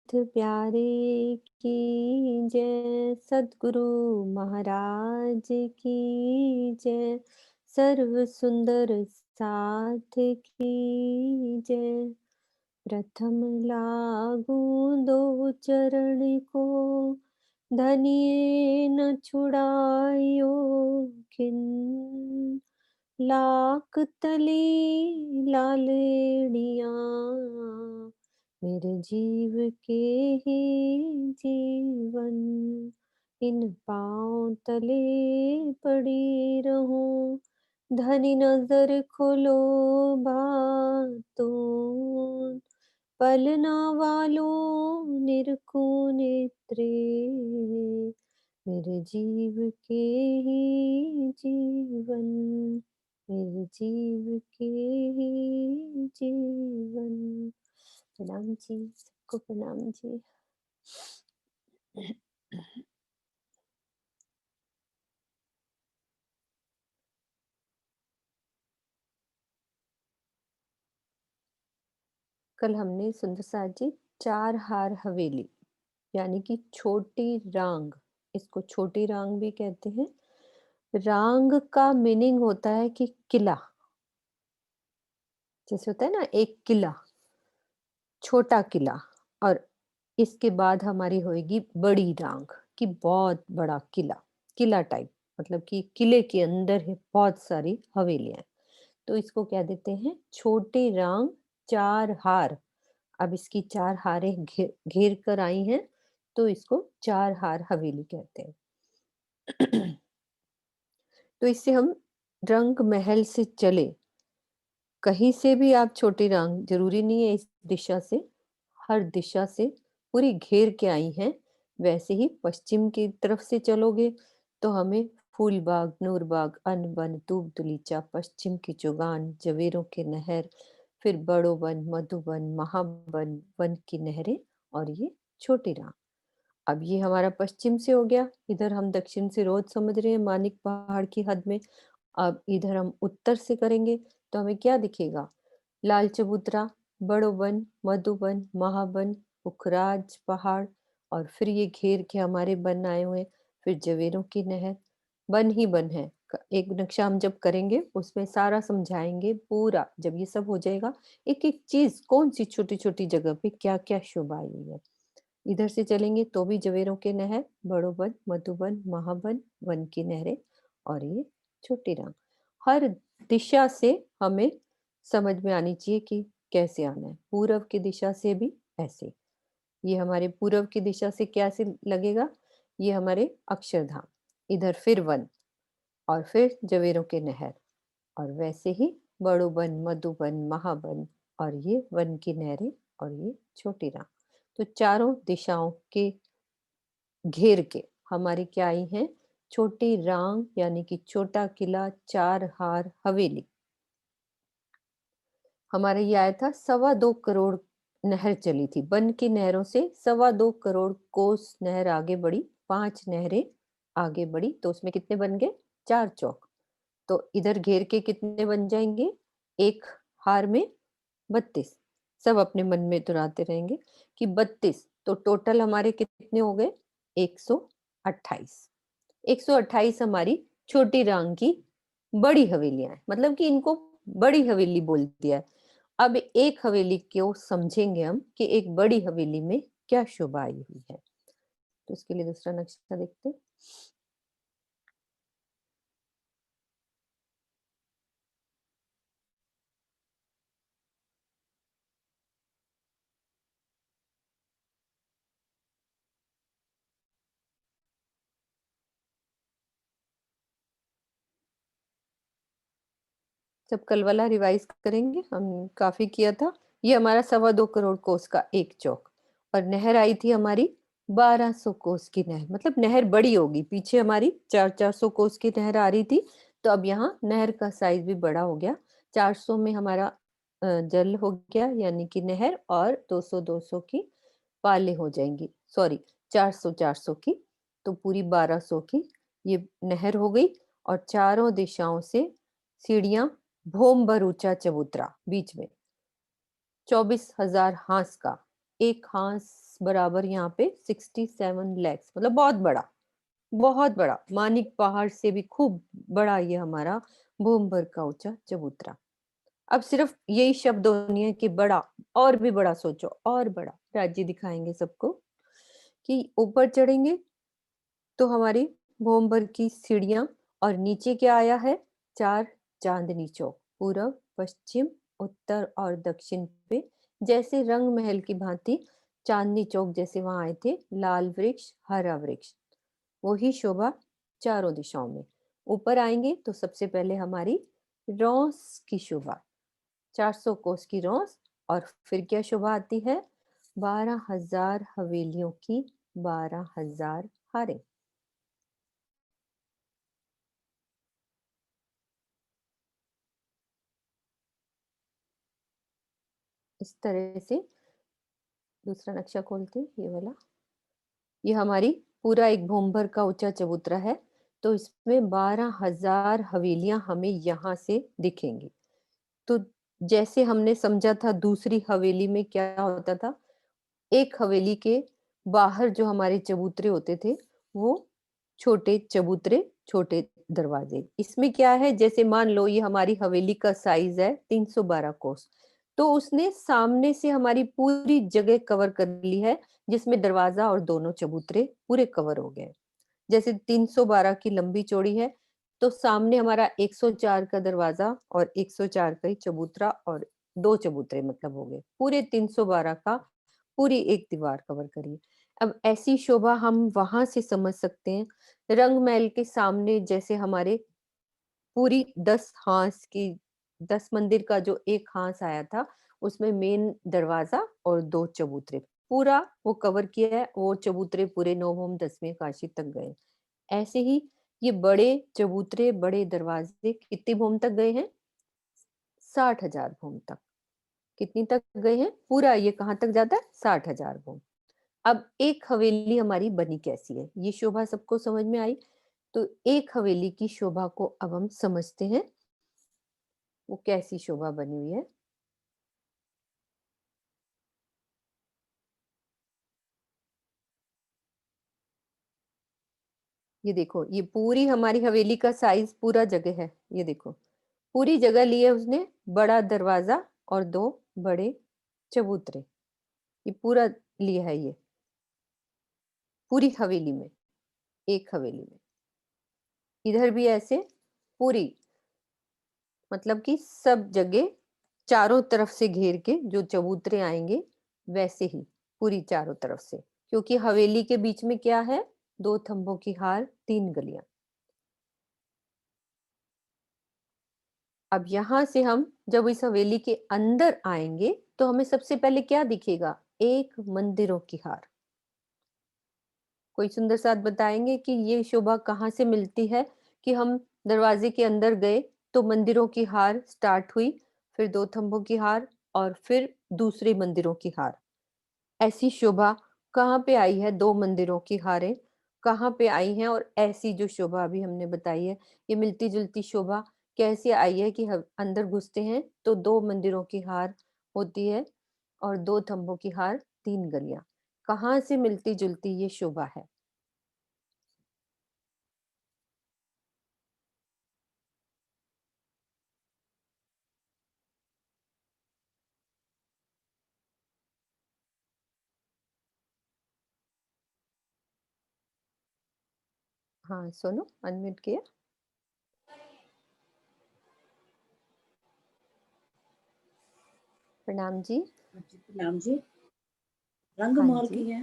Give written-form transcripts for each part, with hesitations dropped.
प्यारे की जय, सद्गुरु महाराज की जय, सर्व सुंदर साथ की जय। प्रथम लागू दो चरण को, धनिये न छुड़ायो खिन। लाख तली लालेड़िया, मेरे जीव के ही जीवन। इन पाँव तले पड़ी रहूं, धनी नजर खोलो बातों। पलना वालों निरखो नेत्रे, मेरे जीव के ही जीवन। मेरे जीव के ही जीवन। प्रणाम जी, सबको प्रणाम जी। कल हमने सुंदर साथ जी चार हार हवेली यानी कि छोटी रांग, इसको छोटी रांग भी कहते हैं। रांग का मीनिंग होता है कि किला, जैसे होता है ना एक किला, छोटा किला। और इसके बाद हमारी होएगी बड़ी रांग कि बहुत बड़ा किला, किला टाइप, मतलब कि किले के अंदर है बहुत सारी हवेलियां। तो इसको क्या देते हैं, छोटी रांग चार हार। अब इसकी चार हारें घेर कर आई हैं, तो इसको चार हार हवेली कहते हैं। तो इससे हम रंग महल से चले, कहीं से भी आप छोटी रांग, जरूरी नहीं है इस दिशा से, हर दिशा से पूरी घेर के आई हैं। वैसे ही पश्चिम की तरफ से चलोगे तो हमें फूलबाग, नूरबाग, अन बन, दूब दलीचा, पश्चिम की चुगान, जवेरों के नहर, फिर बड़ो वन, मधुबन, महाबन, वन की नहरें, और ये छोटी रांग। अब ये हमारा पश्चिम से हो गया। इधर हम दक्षिण से रोज समझ रहे हैं मानिक पहाड़ की हद में। अब इधर हम उत्तर से करेंगे तो हमें क्या दिखेगा, लाल चबूतरा, बड़ो वन, मधुबन, महाबन, पुखराज पहाड़, और फिर ये घेर के हमारे बन आए हुए हैं। फिर जवेरों की नहर, बन ही बन है। एक नक्शा हम जब करेंगे उसमें सारा समझाएंगे पूरा। जब ये सब हो जाएगा, एक एक चीज कौन सी छोटी छोटी जगह पे क्या क्या शोभा आई हुई है। इधर से चलेंगे तो भी जवेरों के नहर, बड़ो वन, मधुबन, महाबन, वन की नहरें, और ये छोटी रांग। हर दिशा से हमें समझ में आनी चाहिए कि कैसे आना है। पूर्व की दिशा से भी ऐसे, ये हमारे पूर्व की दिशा से कैसे लगेगा, ये हमारे अक्षरधाम। इधर फिर वन, और फिर जवेरों के नहर, और वैसे ही बड़ो वन, मधुबन, महाबन, और ये वन की नहरें, और ये छोटी रांग। तो चारों दिशाओं के घेर के हमारी क्या आई है, छोटी रांग यानी कि छोटा किला, चार हार हवेली। हमारे ये आया था 2.25 करोड़ नहर चली थी, वन की नहरों से 2.25 करोड़ कोस नहर आगे बढ़ी, 5 नहरें आगे बढ़ी, तो उसमें कितने बन गए, 4 चौक। तो इधर घेर के कितने बन जाएंगे, एक हार में 32। सब अपने मन में दोहराते रहेंगे कि 32, तो टोटल हमारे कितने हो गए, 128। 128 हमारी छोटी रांग की बड़ी हवेलियां हैं, मतलब कि इनको बड़ी हवेली बोल दिया है। अब एक हवेली को समझेंगे हम कि एक बड़ी हवेली में क्या शोभा आई हुई है। तो इसके लिए दूसरा नक्शा देखते हैं। सब कल वाला रिवाइज करेंगे, हम काफी किया था। ये हमारा 2.25 करोड़ कोस का एक चौक, और नहर आई थी हमारी 1200 कोस की नहर। मतलब नहर बड़ी होगी, पीछे हमारी 400 कोस की नहर आ रही थी, तो अब यहाँ नहर का साइज भी बड़ा हो गया। 400 में हमारा जल हो गया यानी कि नहर, और 200 की पाले हो जाएंगी, सॉरी 400 की, तो पूरी 1200 की ये नहर हो गई। और चारों दिशाओं से सीढ़ियां, भोम भर ऊंचा चबूतरा बीच में, 24,000 हांस का, एक हांस बराबर यहाँ पे 67 लैक्स, मतलब बहुत बड़ा, बहुत बड़ा। मानिक पहाड़ से भी खूब बड़ा ये हमारा भूमभर का ऊंचा चबूतरा। अब सिर्फ यही शब्दों नहीं है कि बड़ा, और भी बड़ा सोचो, और बड़ा राज्य दिखाएंगे सबको कि ऊपर चढ़ेंगे तो हमारी भोमभर की सीढ़ियां, और नीचे क्या आया है, 4 चांदनी चौक, पूरब, पश्चिम, उत्तर और दक्षिण पे जैसे रंग महल की भांति चांदनी चौक जैसे वहां आए थे, लाल वृक्ष, हरा वृक्ष, वही शोभा चारों दिशाओं में। ऊपर आएंगे तो सबसे पहले हमारी रौस की शोभा, 400 कोस की रौस, और फिर क्या शोभा आती है, 12,000 हवेलियों की 12,000 हारें। इस तरह से दूसरा नक्शा खोलते हैं, ये वाला। ये हमारी पूरा एक भूमभर का ऊंचा चबूतरा है, तो इसमें 12,000 हवेलियां हमें यहाँ से दिखेंगी। तो जैसे हमने समझा था दूसरी हवेली में क्या होता था, एक हवेली के बाहर जो हमारे चबूतरे होते थे वो छोटे चबूतरे, छोटे दरवाजे। इसमें क्या है, जैसे मान लो ये हमारी हवेली का साइज है 312 कोस, तो उसने सामने से हमारी पूरी जगह कवर कर ली है, जिसमें दरवाजा और दोनों चबूतरे पूरे कवर हो गए। जैसे 312 की लंबी चौड़ी है, तो सामने हमारा 104 का दरवाजा और 104 का ही चबूतरा, और दो चबूतरे मतलब हो गए, पूरे 312 का पूरी एक दीवार कवर करिए। अब ऐसी शोभा हम वहां से समझ सकते हैं, रंग महल के सामने जैसे हमारे पूरी 10 हांस की, 10 मंदिर का जो एक हांस आया था, उसमें मेन दरवाजा और दो चबूतरे पूरा वो कवर किया है, वो चबूतरे पूरे नौभूम 10वीं काशी तक गए। ऐसे ही ये बड़े चबूतरे, बड़े दरवाजे कितनी भूम तक गए हैं, 60,000 भूम तक। कितनी तक गए हैं, पूरा ये कहाँ तक जाता है, 60,000 भूम। अब एक हवेली हमारी बनी कैसी है, ये शोभा सबको समझ में आई। तो एक हवेली की शोभा को अब हम समझते हैं, वो कैसी शोभा बनी हुई है। ये देखो, ये पूरी हमारी हवेली का साइज पूरा जगह है, ये देखो पूरी जगह ली है उसने, बड़ा दरवाजा और दो बड़े चबूतरे, ये पूरा लिया है ये पूरी हवेली में, एक हवेली में। इधर भी ऐसे पूरी, मतलब कि सब जगह चारों तरफ से घेर के जो चबूतरे आएंगे वैसे ही पूरी चारों तरफ से, क्योंकि हवेली के बीच में क्या है, दो थंबों की हार, तीन गलियां। अब यहां से हम जब इस हवेली के अंदर आएंगे तो हमें सबसे पहले क्या दिखेगा, एक मंदिरों की हार। कोई सुंदर साथ बताएंगे कि ये शोभा कहाँ से मिलती है, कि हम दरवाजे के अंदर गए तो मंदिरों की हार स्टार्ट हुई, फिर दो थंबों की हार, और फिर दूसरे मंदिरों की हार। ऐसी शोभा कहाँ पे आई है, दो मंदिरों की हारें कहाँ पे आई हैं, और ऐसी जो शोभा अभी हमने बताई है, ये मिलती जुलती शोभा कैसे आई है कि हम अंदर घुसते हैं तो दो मंदिरों की हार होती है और दो थंबों की हार, तीन गलियां। कहाँ से मिलती जुलती ये शोभा है। हाँ सोनू, अनम्यूट किया। प्रणाम जी। हाँ जी, प्रणाम जी। रंग हाँ महल जी। की है,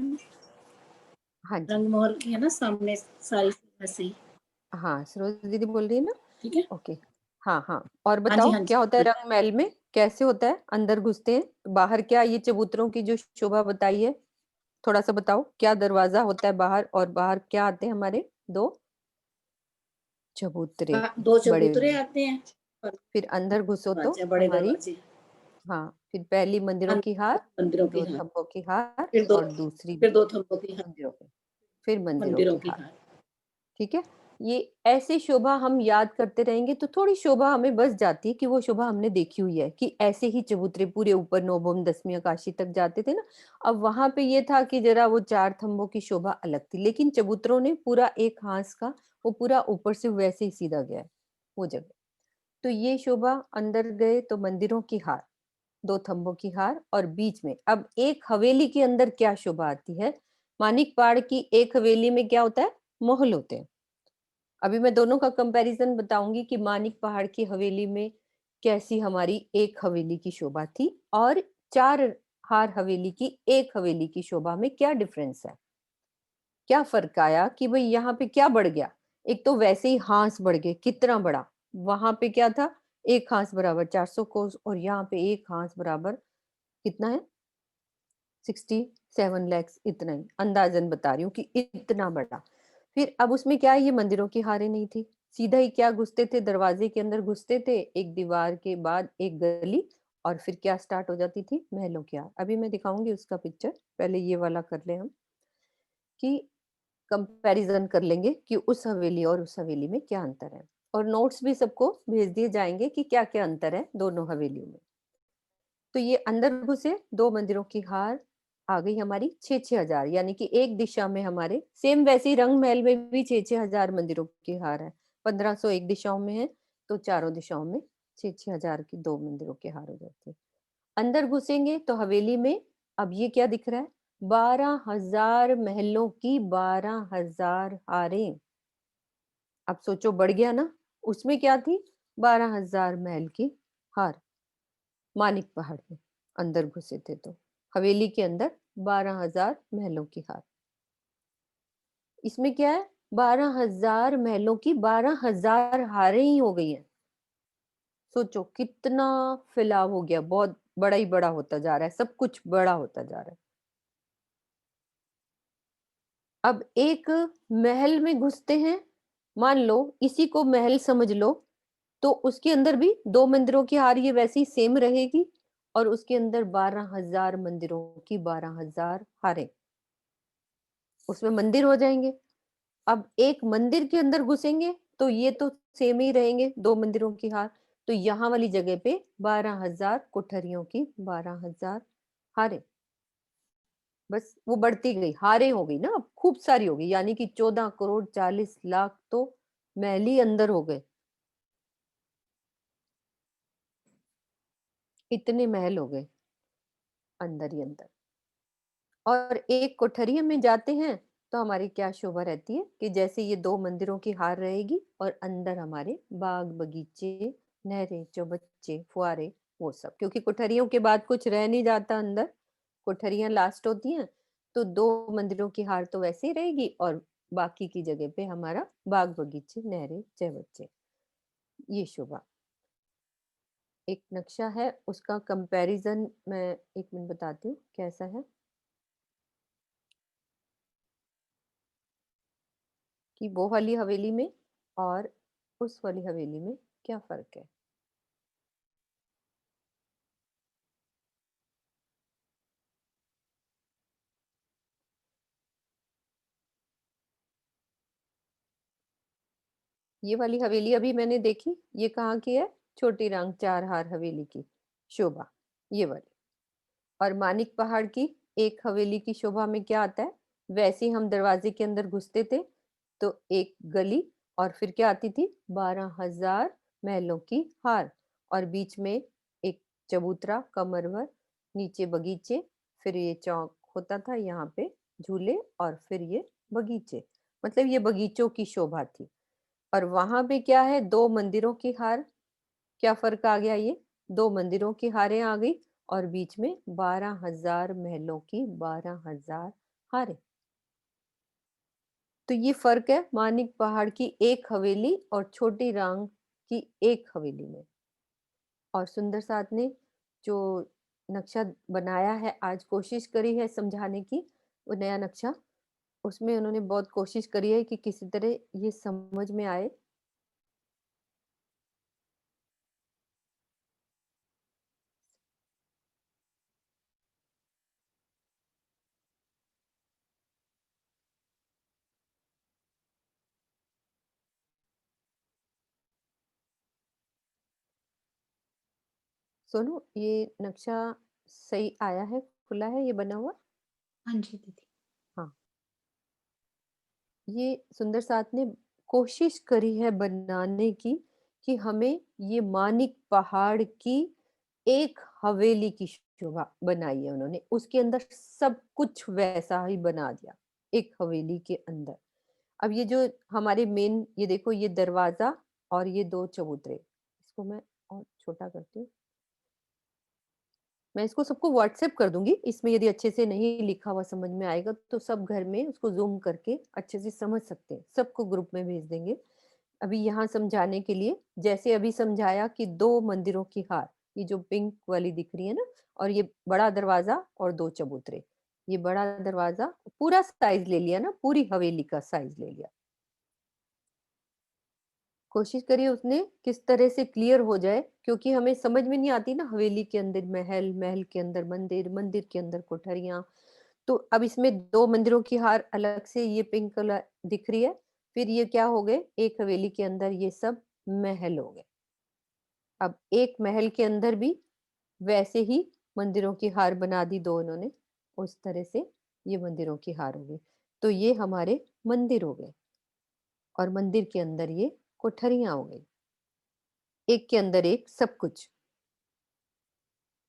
हाँ जी। रंग महल की है ना सामने सारी ऐसे ही। हाँ, सरोज दीदी बोल रही है ना। ठीक है। ओके। हाँ हाँ, और हाँ जी, बताओ हाँ जी, क्या होता है हाँ। रंग महल में, कैसे होता है, अंदर घुसते हैं, बाहर क्या ये चबूतरों की जो शोभा बताई है, थोड़ा सा बताओ, क्या दरवाजा होता है बाहर, और बाहर क्या आते हैं हमारे, दो चबूतरे दो बड़े, चबूतरे आते हैं और फिर अंदर घुसो तो दरवाजे, बड़े हमारी, दरवाजे। हाँ, फिर पहली मंदिरों की अंदर हार, मंदिरों की दो हार, थंबों की हार, फिर दो और दूसरी फिर दो थंबों की हार, मंदिरों की, फिर मंदिरों मंदिरों की की हार। हार। ठीक है। ये ऐसे शोभा हम याद करते रहेंगे तो थोड़ी शोभा हमें बस जाती है कि वो शोभा हमने देखी हुई है कि ऐसे ही चबूतरे पूरे ऊपर नौभौम दसवीं आकाशी तक जाते थे ना। अब वहां पे ये था कि जरा वो चार थंबों की शोभा अलग थी, लेकिन चबूतरों ने पूरा एक हांस का वो पूरा ऊपर से वैसे ही सीधा गया है वो जगह। तो ये शोभा अंदर गए तो मंदिरों की हार, दो थंबों की हार और बीच में अब एक हवेली के अंदर क्या शोभा आती है। मानिक पहाड़ की एक हवेली में क्या होता है, महल होते हैं। अभी मैं दोनों का कंपैरिजन बताऊंगी कि मानिक पहाड़ की हवेली में कैसी हमारी एक हवेली की शोभा थी और चार हार हवेली की एक हवेली की शोभा में क्या डिफरेंस है, क्या फर्क आया कि भाई यहाँ पे क्या बढ़ गया। एक तो वैसे ही हांस बढ़ गए, कितना बड़ा, वहां पे क्या था, एक हांस बराबर 400 कोस और यहाँ पे एक हांस बराबर कितना है, 67 लैक्स, इतना ही अंदाजन बता रही हूँ कि इतना बड़ा। फिर अब उसमें क्या है, ये मंदिरों की हारें नहीं थी, सीधा ही क्या घुसते थे, दरवाजे के अंदर घुसते थे, एक दीवार के बाद एक गली और फिर क्या स्टार्ट हो जाती थी, महलों की हार। अभी मैं दिखाऊंगी उसका पिक्चर, पहले ये वाला कर ले हम कि कंपैरिजन कर लेंगे कि उस हवेली और उस हवेली में क्या अंतर है। और नोट्स भी सबको भेज दिए जाएंगे कि क्या क्या अंतर है दोनों हवेलियों में। तो ये अंदर घुसे, दो मंदिरों की हार आ गई हमारी 6-6 हजार, यानी कि एक दिशा में हमारे सेम वैसे ही रंग महल में भी 6-6 हजार मंदिरों की हार है। 1500 एक दिशाओं में है तो चारों दिशाओं में 6-6 हजार की दो मंदिरों की हार हो जाती है। अंदर घुसेंगे तो हवेली में अब ये क्या दिख रहा है, 12 हजार महलों की 12 हजार हारें। अब सोचो बढ़ गया ना, उसमें क्या थी, 12 हजार महल की हार मानिक पहाड़ में अंदर घुसे थे तो हवेली के अंदर 12 हजार महलों की हार। इसमें क्या है, 12 हजार महलों की 12 हजार हारें ही हो गई हैं। सोचो कितना फैलाव हो गया, बहुत बड़ा ही बड़ा होता जा रहा है, सब कुछ बड़ा होता जा रहा है। अब एक महल में घुसते हैं, मान लो इसी को महल समझ लो, तो उसके अंदर भी दो मंदिरों की हार ये वैसी सेम रहेगी और उसके अंदर 12 हजार मंदिरों की 12 हजार हारें उसमें मंदिर हो जाएंगे। अब एक मंदिर के अंदर घुसेंगे तो ये तो सेम ही रहेंगे दो मंदिरों की हार, तो यहाँ वाली जगह पे 12 हजार कोठरियों की 12 हजार हारें, बस वो बढ़ती गई, हारें हो गई ना, अब खूब सारी हो गई, यानी कि 14 करोड़ 40 लाख तो महल ही अंदर हो गए, इतने महल हो गए अंदर ही अंदर। और एक कोठरिया में जाते हैं तो हमारी क्या शोभा रहती है कि जैसे ये दो मंदिरों की हार रहेगी और अंदर हमारे बाग बगीचे, नहरें, चौबच्चे, फुआरे, वो सब, क्योंकि कोठरियों के बाद कुछ रह नहीं जाता अंदर, कोठरियां लास्ट होती हैं। तो दो मंदिरों की हार तो वैसे ही रहेगी और बाकी की जगह पे हमारा बाग बगीचे, नहरें, चौबच्चे, ये शोभा। एक नक्शा है, उसका कंपैरिजन मैं एक मिनट बताती हूँ कैसा है, कि वो वाली हवेली में और उस वाली हवेली में क्या फर्क है। ये वाली हवेली अभी मैंने देखी, ये कहाँ की है, छोटी रांग चार हार हवेली की शोभा, ये वाली। और मानिक पहाड़ की एक हवेली की शोभा में क्या आता है, वैसे ही हम दरवाजे के अंदर घुसते थे तो एक गली और फिर क्या आती थी, 12 हजार महलों की हार और बीच में एक चबूतरा कमरवर, नीचे बगीचे, फिर ये चौक होता था, यहाँ पे झूले और फिर ये बगीचे, मतलब ये बगीचों की शोभा थी। और वहां पे क्या है, दो मंदिरों की हार, क्या फर्क आ गया, ये दो मंदिरों की हारें आ गई और बीच में 12 हजार महलों की 12 हजार हारें। तो ये फर्क है मानिक पहाड़ की एक हवेली और छोटी रांग की एक हवेली में। और सुंदर साथ ने जो नक्शा बनाया है, आज कोशिश करी है समझाने की, वो नया नक्शा, उसमें उन्होंने बहुत कोशिश करी है कि किसी तरह ये समझ में आए। सोनू, ये नक्शा सही आया है, खुला है ये बना हुआ? हाँ जी दीदी। हाँ। ये सुंदर साथ ने कोशिश करी है बनाने की कि हमें ये मानिक पहाड़ की एक हवेली की शोभा बनाई है उन्होंने। उसके अंदर सब कुछ वैसा ही बना दिया, एक हवेली के अंदर। अब ये जो हमारे मेन, ये देखो, ये दरवाजा और ये 2 चबूतरे, इसको मैं और छोटा करती हूँ। मैं इसको सबको व्हाट्सएप कर दूँगी, इसमें यदि अच्छे से नहीं लिखा हुआ समझ में आएगा तो सब घर में उसको ज़ूम करके अच्छे से समझ सकते हैं, सबको ग्रुप में भेज देंगे। अभी यहाँ समझाने के लिए, जैसे अभी समझाया कि 2 मंदिरों की हार, ये जो पिंक वाली दिख रही है ना, और ये बड़ा दरवाज़ा और 2 चबूतरे। ये बड़ा दरवाज़ा पूरा साइज़ ले लिया ना, पूरी हवेली का साइज़ ले लिया। कोशिश करिए उसने किस तरह से क्लियर हो जाए, क्योंकि हमें समझ में नहीं आती ना, हवेली के अंदर महल, महल के अंदर मंदिर, मंदिर के अंदर कोठरियाँ। तो अब इसमें 2 मंदिरों की हार अलग से ये पिंक कलर दिख रही है। फिर ये क्या हो गए, एक हवेली के अंदर ये सब महल हो गए। अब एक महल के अंदर भी वैसे ही मंदिरों की हार बना दी 2 इन्होंने, उस तरह से ये मंदिरों की हार हो गई। तो ये हमारे मंदिर हो गए और मंदिर के अंदर ये कोठरियाँ हो गई। एक के अंदर एक सब कुछ।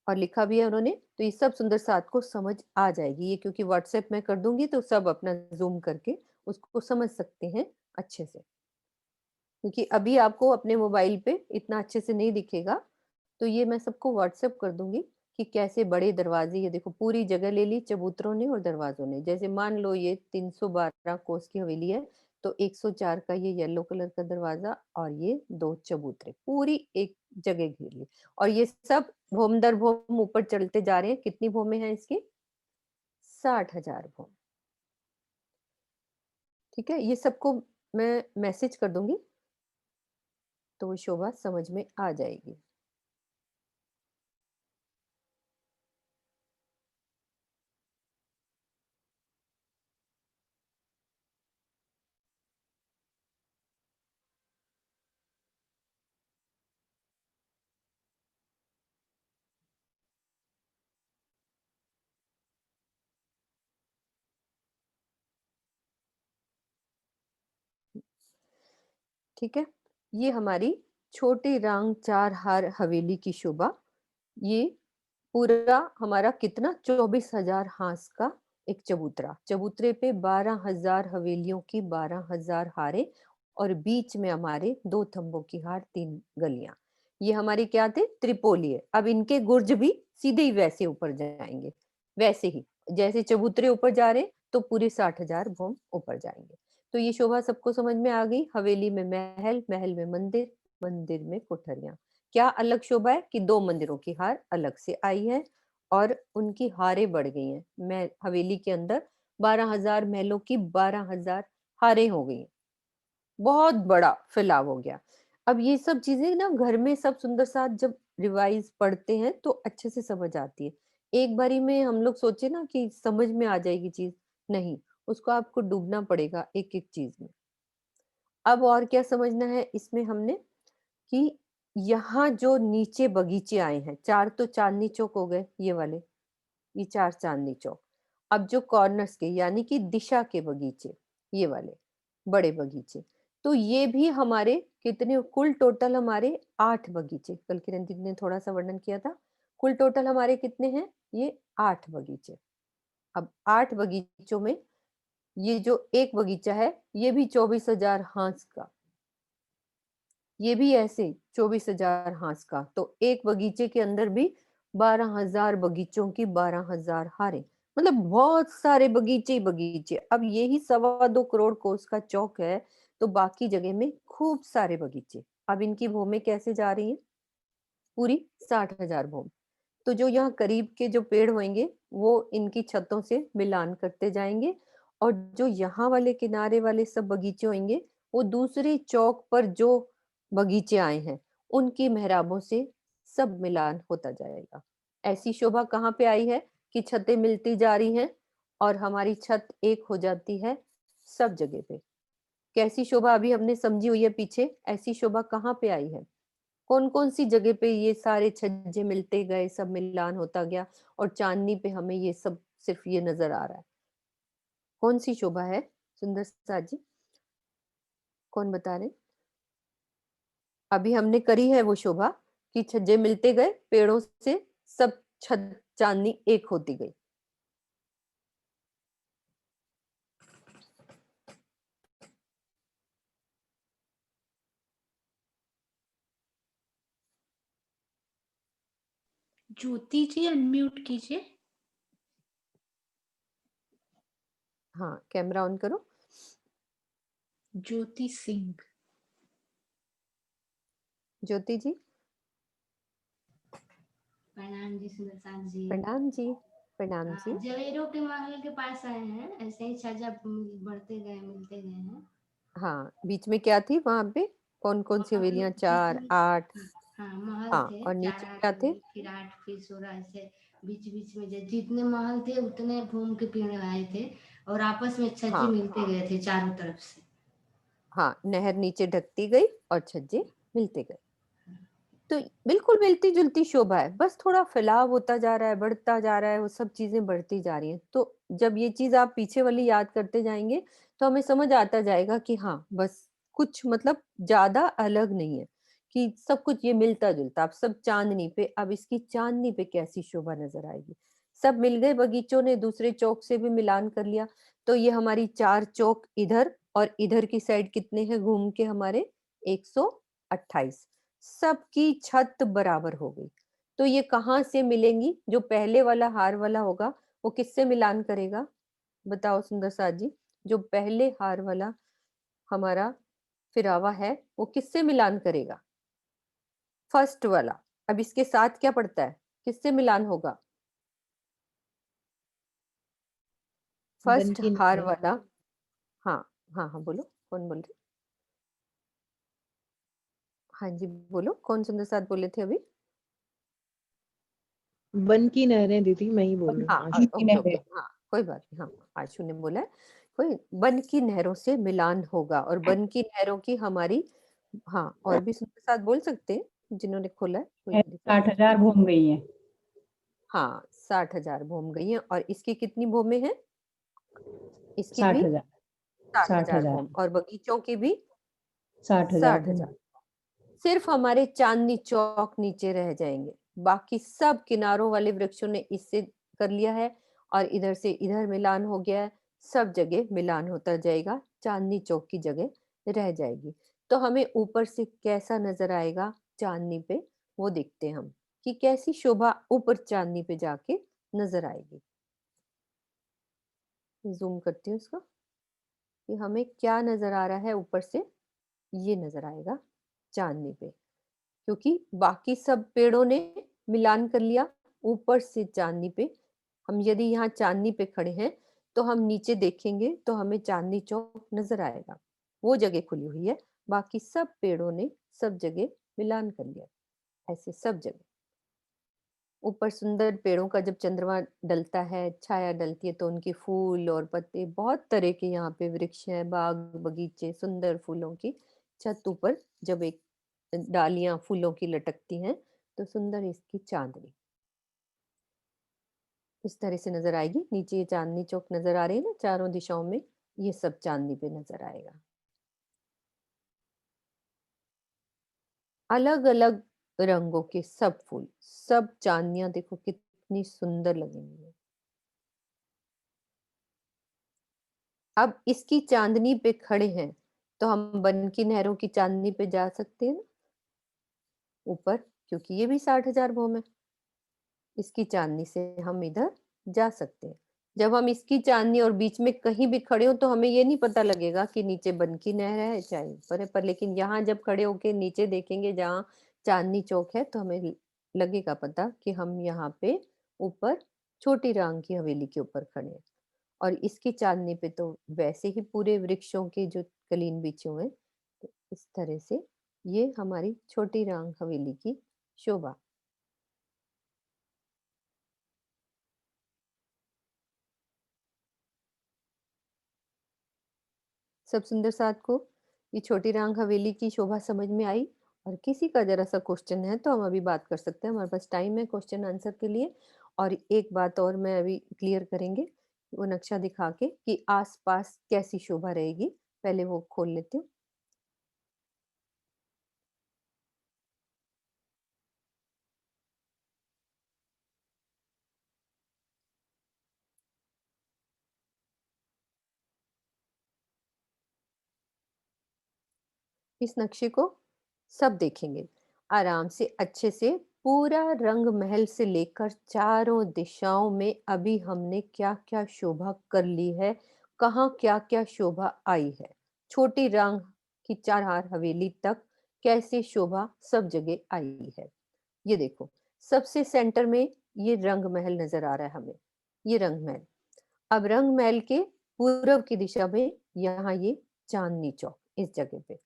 और लिखा भी है उन्होंने, तो ये सब सुंदर साथ को समझ आ जाएगी। ये क्योंकि व्हाट्सएप में कर दूँगी तो सब अपना ज़ूम करके उसको समझ सकते हैं अच्छे से। क्योंकि अभी आपको अपने मोबाइल पे इतना अच्छे से नहीं दिखेगा, तो ये मैं सबको व्हाट्सएप कर दूँगी कि कैसे बड़े दरवाजे, ये देखो पूरी जगह ले ली चबूतरों ने और दरवाज़ों ने। जैसे मान लो ये 312 कोस की हवेली है, तो 104 का ये येलो कलर का दरवाज़ा और ये 2 चबूतरे, पूरी एक जगह घेर ली। और ये सब भोम दर भोम ऊपर चलते जा रहे हैं। कितनी भोमें हैं इसकी? 60,000 भोम। ठीक है? ये सबको मैं मैसेज कर दूँगी, तो वो शोभा समझ में आ जाएगी। ठीक है? ये हमारी छोटी रांग 4 हार हवेली की शोभा, ये पूरा हमारा कितना, 24,000 हांस का एक चबूतरा। चबूतरे पे 12,000 हवेलियों की 12,000 हारें और बीच में हमारे 2 थंबों की हार, 3 गलियाँ। ये हमारे क्या थे? त्रिपोली है। अब इनके गुर्ज भी सीधे ही वैसे ऊपर जाएँगे, वैसे ही। जैसे चबूतरे ऊपर जा रहे हैं, तो पूरे 60,000 भोम ऊपर जाएँगे। तो ये शोभा सबको समझ में आ गई। हवेली में महल, महल में मंदिर, मंदिर में कोठरियाँ। क्या अलग शोभा है कि 2 मंदिरों की हार अलग से आई है और उनकी हारें बढ़ गई हैं। मैं हवेली के अंदर 12,000 महलों की 12,000 हारें हो गई हैं। बहुत बड़ा फैलाव हो गया। अब ये सब चीज़ें ना घर में सब सुंदर साथ जब रिवाइज़ पढ़ते हैं तो अच्छे से समझ आती है। एक बारी में हम लोग सोचे ना कि समझ में आ जाएगी चीज़, नहीं, उसको आपको डूबना पड़ेगा एक-एक चीज़ में। अब और क्या समझना है इसमें हमने, कि यहाँ जो नीचे बगीचे आए हैं, 4 तो चांदनी चौक हो गए ये वाले, ये 4 चांदनी चौक। अब जो कॉर्नर्स के यानी कि दिशा के बगीचे, ये वाले बड़े बगीचे, तो ये भी हमारे कितने, कुल टोटल हमारे 8 बगीचे, कल किरण दीदी ने थोड़ा-सा वर्णन किया था। कुल टोटल हमारे कितने हैं? ये 8 बगीचे। अब 8 बगीचों में ये जो एक बगीचा है, ये भी 24,000 हांस का। ये भी ऐसे 24,000 हांस का। तो एक बगीचे के अंदर भी 12,000 बगीचों की 12,000 हारें। मतलब बहुत सारे बगीचे ही बगीचे। अब यही 2.25 करोड़ कोस का चौक है, तो बाकी जगह में खूब सारे बगीचे। अब इनकी भूमि कैसे जा रही है? पूरी 60,000 भूमि। तो जो यहाँ करीब के जो पेड़ होंगे, वो इनकी छतों से मिलान करते जाएँगे और जो यहाँ वाले किनारे वाले सब बगीचे होंगे, वो दूसरे चौक पर जो बगीचे आए हैं, उनकी मेहराबों से सब मिलान होता जाएगा। ऐसी शोभा कहाँ पे आई है कि छतें मिलती जा रही हैं और हमारी छत एक हो जाती है सब जगह पे। कैसी शोभा अभी हमने समझी हुई है पीछे, ऐसी शोभा कहाँ पे आई है? कौन-कौन सी जगह पे ये सारे छज्जे मिलते गए, सब मिलान होता गया और चांदनी पे हमें ये सब सिर्फ ये नज़र आ रहा है? कौन-सी शोभा है सुंदर साज जी? कौन बता रहे हैं? अभी हमने करी है वो शोभा कि छज्जे मिलते गए, पेड़ों से सब छत चांदनी एक होती गई। ज्योति जी अनम्यूट कीजिए। हाँ, कैमरा ऑन करो। ज्योति सिंह। ज्योति जी, प्रणाम जी सुदर्शन जी। प्रणाम जी, प्रणाम जी। जवेरों के महल के पास आए हैं, ऐसे ही छज्जा बढ़ते गए मिलते गए हैं। हाँ, बीच में क्या थी वहाँ पे? कौन-कौन सी महल हवेलियाँ? बीच 4, में, 8 हाँ महल हाँ, थे, और 4 नीचे 8 क्या थे? फिर 8 फिर 16 ऐसे बीच बीच में जितने महल थे उतने घूम के पेड़ आए थे और आपस में छज्जे हाँ, मिलते गए थे चारों तरफ से। हाँ, नहर नीचे ढकती गई और छज्जे मिलते गए। तो बिल्कुल मिलती-जुलती शोभा है, बस थोड़ा फैलाव होता जा रहा है, बढ़ता जा रहा है, वो सब चीज़ें बढ़ती जा रही हैं। तो जब ये चीज़ आप पीछे वाली याद करते जाएँगे, तो हमें समझ आता जाएगा कि हाँ, बस कुछ मतलब ज़्यादा अलग नहीं है, कि सब कुछ ये मिलता-जुलता। अब सब चाँदनी पे, अब इसकी चाँदनी पे कैसी शोभा नज़र आएगी। सब मिल गए, बगीचों ने दूसरे चौक से भी मिलान कर लिया, तो ये हमारी 4 चौक इधर और इधर की साइड कितने हैं घूम के हमारे? 128। सबकी छत बराबर हो गई। तो ये कहाँ से मिलेंगी? जो पहले वाला हार वाला होगा, वो किससे मिलान करेगा? बताओ सुंदर साथ जी। जो पहले हार वाला हमारा फिरावा है, वो किससे मिलान करेगा? फर्स्ट वाला। अब इसके साथ क्या पड़ता है? किससे मिलान होगा? बन फर्स्ट की हार नहरें। वाला। हाँ, हाँ, हाँ, बोलो, कौन बोल रहे? हाँ जी, बोलो, कौन सुंदर साथ बोले थे अभी? बन की नहरें दीदी, मैं ही बोल रही हूँ हाँ, आशु। की ओके, ओके, नहरें। हाँ, कोई बात नहीं, हाँ, आशु ने बोला है, कोई वन की नहरों से मिलान होगा और वन की नहरों की हमारी हाँ, और भी सुंदर साथ बोल सकते हैं, जिन्होंने खोला है, कोई दिक्कत 60,000 भूम गई हैं। हाँ, 60,000 भूम गई हैं और इसकी कितनी भूमें हैं? इसकी भी 60,000 60,000 60,000 भूम और बगीचों की भी 60,000 भूम। 60,000। सिर्फ हमारे चांदनी चौक नीचे रह जाएंगे, बाकी सब किनारों वाले वृक्षों ने इससे कर लिया है और इधर से इधर मिलान हो गया है। सब जगह मिलान होता जाएगा, चांदनी चौक की जगह रह जाएगी। तो हमें ऊपर से कैसा नजर आएगा चांदनी पे, वो देखते हैं हम कि कैसी शोभा ऊपर चांदनी पे जाके नजर आएगी। जूम करती हूँ इसको कि हमें क्या नजर आ रहा है ऊपर से। ये नजर आएगा चांदनी पे, क्योंकि बाकी सब पेड़ों ने मिलान कर लिया ऊपर से चांदनी पे। हम यदि यहाँ चांदनी पे खड़े हैं तो हम नीचे देखेंगे तो हमें चांदनी चौक नजर आएगा, वो जगह खुली हुई है। बाकी सब पेड़ों ने सब जगह मिलान कर लिया, ऐसे सब जगह। ऊपर सुंदर पेड़ों का जब चंद्रमा डलता है, छाया डलती है, तो उनके फूल और पत्ते, बहुत तरह के यहाँ पे वृक्ष हैं, बाग बगीचे, सुंदर फूलों की छत ऊपर जब एक डालियां फूलों की लटकती हैं, तो सुंदर इसकी चांदनी इस तरह से नजर आएगी। नीचे ये चांदनी चौक नजर आ रही है ना चारों दिशाओं में, ये सब चांदनी पे नजर आएगा। अलग अलग रंगों के सब फूल, सब चांदनियां देखो कितनी सुंदर लगेंगी। अब इसकी चांदनी पे खड़े हैं तो हम बन की नहरों की चांदनी पे जा सकते हैं ना ऊपर, क्योंकि ये भी 60,000 भौम है। इसकी चांदनी से हम इधर जा सकते हैं। जब हम इसकी चांदनी और बीच में कहीं भी खड़े हो तो हमें ये नहीं पता लगेगा कि नीचे बन की नहर है चाहे ऊपर है, पर लेकिन यहाँ जब खड़े होके नीचे देखेंगे जहाँ चांदनी चौक है तो हमें लगेगा पता कि हम यहाँ पे ऊपर छोटी रांग की हवेली के ऊपर खड़े हैं। और इसकी चांदनी पे तो वैसे ही पूरे वृक्षों के जो कलीन बिछे हुए हैं, तो इस तरह से ये हमारी छोटी रांग हवेली की शोभा। सब सुंदर साथ को ये छोटी रांग हवेली की शोभा समझ में आई और किसी का जरा सा क्वेश्चन है तो हम अभी बात कर सकते हैं, हमारे पास टाइम है क्वेश्चन आंसर के लिए। और एक बात और मैं अभी क्लियर करेंगे, वो नक्शा दिखा के कि आसपास कैसी शोभा रहेगी। पहले वो खोल लेती हूँ। इस नक्शे को सब देखेंगे आराम से, अच्छे से। पूरा रंग महल से लेकर चारों दिशाओं में अभी हमने क्या क्या शोभा कर ली है, कहाँ क्या क्या शोभा आई है, छोटी रंग की चारहार हवेली तक कैसे शोभा सब जगह आई है। ये देखो, सबसे सेंटर में ये रंग महल नजर आ रहा है हमें, ये रंग महल। अब रंग महल के पूर्व की दिशा में यहाँ ये चांदनी चौक, इस जगह पे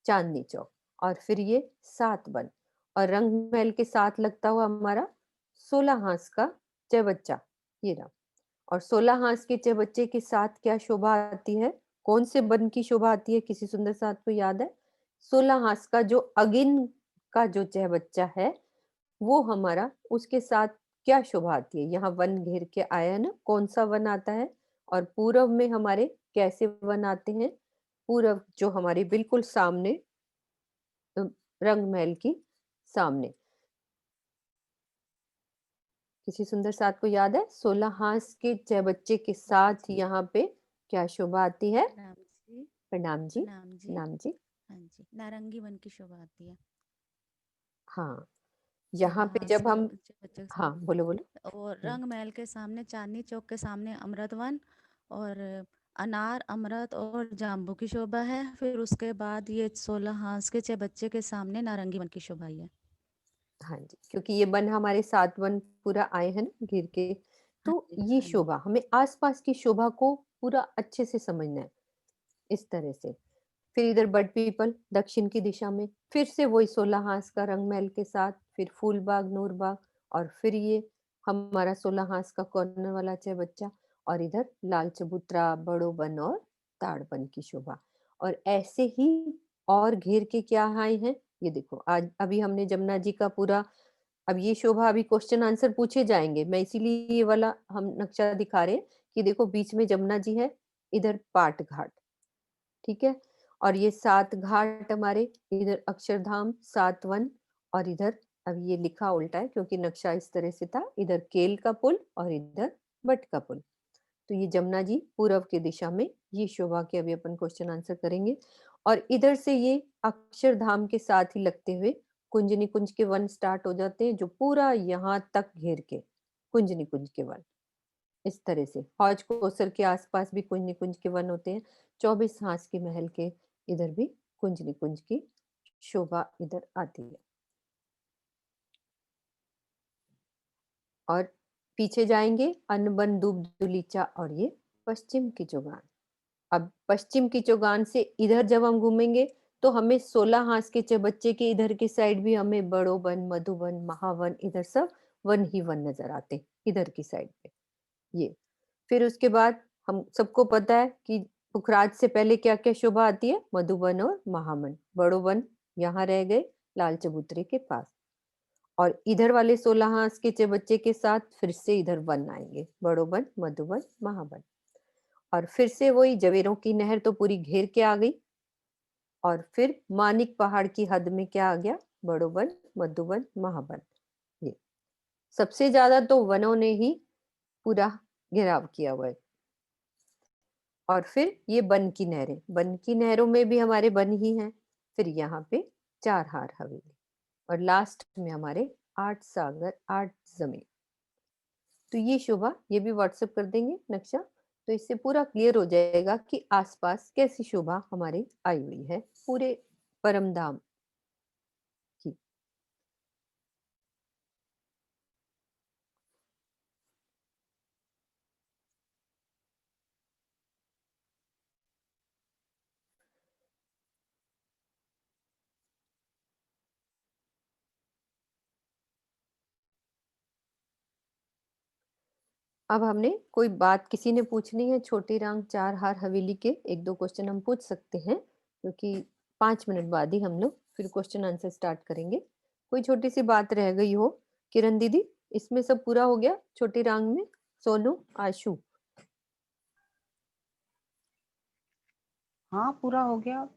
चांदनी चौक। और फिर ये 7 वन, और रंग महल के साथ लगता हुआ हमारा 16 हांस का चौबच्चा, ये रहा। और 16 हांस के चौबच्चे के साथ क्या शोभा आती है, कौन से वन की शोभा आती है, किसी सुंदर साथ को याद है? 16 हांस का जो अगिन का जो चौबच्चा है वो हमारा, उसके साथ क्या शोभा आती है। यहाँ वन घेर के आया है ना, कौन सा वन आता है? और पूरब में हमारे कैसे वन आते हैं? पूरब जो हमारे बिल्कुल सामने, रंग महल की सामने, किसी सुंदर साथ को याद है? 16 हांस के चौबच्चे के साथ यहाँ पे क्या शोभा आती है? प्रणाम जी। प्रणाम जी। प्रणाम जी। प्रणाम जी। हाँ जी, नारंगी वन की शोभा आती है। हाँ, 16 यहाँ पे हांस जब के हम, बच्चे के हाँ बोलो बोलो। साथ। और रंग महल के सामने चांदनी चौक के सामने अमृत वन और अनार अमृत और जाम्बू की शोभा है। फिर उसके बाद ये 16 हांस के बच्चे के सामने नारंगी वन की शोभा आई है। हाँ जी, क्योंकि ये वन हमारे 7 वन पूरा आए हैं ना घेर के, हाँ तो जी, ये हाँ जी। शोभा हमें आसपास की शोभा को पूरा अच्छे से समझना है, इस तरह से। फिर इधर बड पीपल दक्षिण की दिशा में, फिर से वही 16 हांस का रंग महल के साथ, फिर फूलबाग नूरबाग, और फिर ये हमारा 16 हांस का कॉर्नर वाला चौबच्चा, और इधर लाल चबूतरा, बड़ो वन और ताड़ वन की शोभा। और ऐसे ही और घेर के क्या आए हैं, ये देखो। आज अभी हमने जमुना जी का पूरा, अब ये शोभा अभी क्वेश्चन आंसर पूछे जाएंगे, मैं इसीलिए ये वाला हम नक्शा दिखा रहे हैं कि देखो बीच में जमुना जी है, इधर पाट घाट, ठीक है। और ये 7 घाट हमारे, इधर अक्षरधाम, 7 वन, और इधर, अब ये लिखा उल्टा है क्योंकि नक्शा इस तरह से था, इधर केल का पुल और इधर बट का पुल। तो ये जमुना जी पूर्व की दिशा में, ये शोभा के अभी अपन क्वेश्चन आंसर करेंगे। और इधर से ये अक्षरधाम के साथ ही लगते हुए कुंज निकुंज के वन स्टार्ट हो जाते हैं, जो पूरा यहाँ तक घेर के कुंज निकुंज के वन, इस तरह से। हौज कोसर के आसपास भी कुंज निकुंज के वन होते हैं। 24 हांस के महल के इधर भी कुंज निकुंज की शोभा इधर आती है। और पीछे जाएंगे, अनबन दूब दुलीचा, और ये पश्चिम की चौगान। अब पश्चिम की चौगान से इधर जब हम घूमेंगे तो हमें 16 हांस के चौबच्चे के इधर की साइड भी हमें बड़ो वन, मधुवन, महावन, इधर सब वन ही वन नजर आते हैं इधर की साइड पे, ये। फिर उसके बाद हम सबको पता है कि पुखराज से पहले क्या क्या शोभा आती है, मधुबन और महावन। बड़ो वन यहाँ रह गए लाल चबूतरे के पास, और इधर वाले 16 हांस के चौबच्चे के साथ फिर से इधर वन आएंगे, बड़ो वन, मधुबन, महावन। और फिर से वही जवेरों की नहर तो पूरी घेर के आ गई। और फिर मानिक पहाड़ की हद में क्या आ गया, बड़ो वन, मधुबन, महावन। ये सबसे ज्यादा तो वनों ने ही पूरा घेराव किया हुआ है। और फिर ये बन की नहरें, बन की नहरों में भी हमारे बन ही हैं। फिर यहाँ पे 4 हार हवेली, और लास्ट में हमारे 8 सागर 8 जमीन। तो ये शोभा, ये भी व्हाट्सएप कर देंगे नक्शा, तो इससे पूरा क्लियर हो जाएगा कि आसपास कैसी शोभा हमारी आई हुई है पूरे परमधाम की। अब हमने कोई बात किसी ने पूछनी है, छोटी रांग 4 हार हवेली के 1-2 क्वेश्चन हम पूछ सकते हैं, क्योंकि 5 मिनट बाद ही हम लोग फिर क्वेश्चन आंसर स्टार्ट करेंगे। कोई छोटी सी बात रह गई हो किरण दीदी, इसमें सब पूरा हो गया छोटी रांग में? सोनू, आशु, हाँ पूरा हो गया।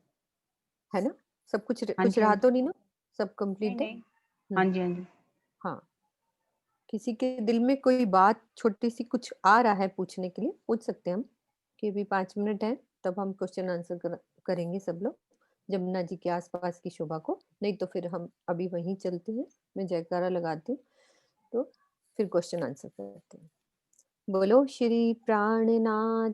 है ना? सब कुछ हाँ कुछ जी हाँ रहा जी। तो नहीं ना? सब नहीं कंप्लीट है? नहीं। हाँ हम्म, जी हाँ जी। हाँ। किसी के दिल में कोई बात छोटी सी कुछ आ रहा है पूछने के लिए, पूछ सकते हैं हम, कि अभी 5 मिनट है, तब हम क्वेश्चन आंसर करेंगे सब लोग जमुना जी के आसपास की शोभा को। नहीं तो फिर हम अभी वहीं चलते हैं, मैं जयकारा लगाती हूँ, तो फिर क्वेश्चन आंसर करते हैं। बोलो श्री प्राणनाथ